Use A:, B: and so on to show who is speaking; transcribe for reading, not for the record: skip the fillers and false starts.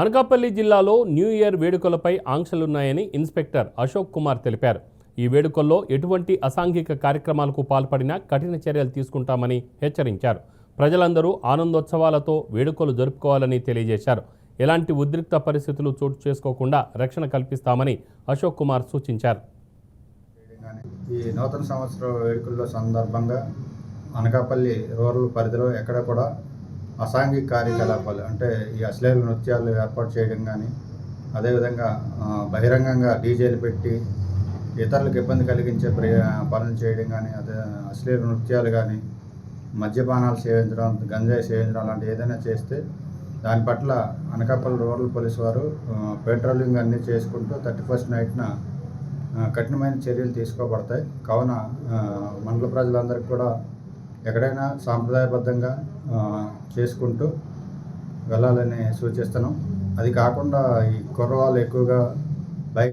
A: అనకాపల్లి జిల్లాలో new year వేడుకలపై ఆంక్షలున్నాయని ఇన్స్పెక్టర్ అశోక్ కుమార్ తెలిపారు. ఈ వేడుకల్లో ఎటువంటి అసాంఘిక కార్యక్రమాలకు పాల్పడినా కఠిన చర్యలు తీసుకుంటామని హెచ్చరించారు. ప్రజలందరూ ఆనందోత్సవాలతో వేడుకలు జరుపుకోవాలని తెలియజేశారు. ఎలాంటి ఉద్రిక్త పరిస్థితులు చోటు చేసుకోకుండా రక్షణ కల్పిస్తామని అశోక్ కుమార్ సూచించారు.
B: ఈ నూతన సంవత్సర వేడుకల్లో సందర్భంగా అనకాపల్లి రూరల్ పరిధిలో ఎక్కడ కూడా అసాంఘిక కార్యకలాపాలు అంటే ఈ అశ్లీల నృత్యాలు ఏర్పాటు చేయడం కానీ, అదేవిధంగా బహిరంగంగా డీజేలు పెట్టి ఇతరులకు ఇబ్బంది కలిగించే పనులు చేయడం కానీ, అదే అశ్లీల నృత్యాలు కానీ, మద్యపానాలు సేవించడం, గంజాయి సేవించడం అలాంటి ఏదైనా చేస్తే దాని పట్ల అనకాపల్లి రూరల్ పోలీసు వారు పెట్రోలింగ్ అన్నీ చేసుకుంటూ 31st నైట్న కఠినమైన చర్యలు తీసుకోబడతాయి. కావున మండల ప్రజలందరికీ కూడా ఎక్కడైనా సాంప్రదాయబద్ధంగా చేసుకుంటూ వెళ్ళాలని సూచిస్తున్నాం. అది కాకుండా ఈ కుర్రవాళ్ళు ఎక్కువగా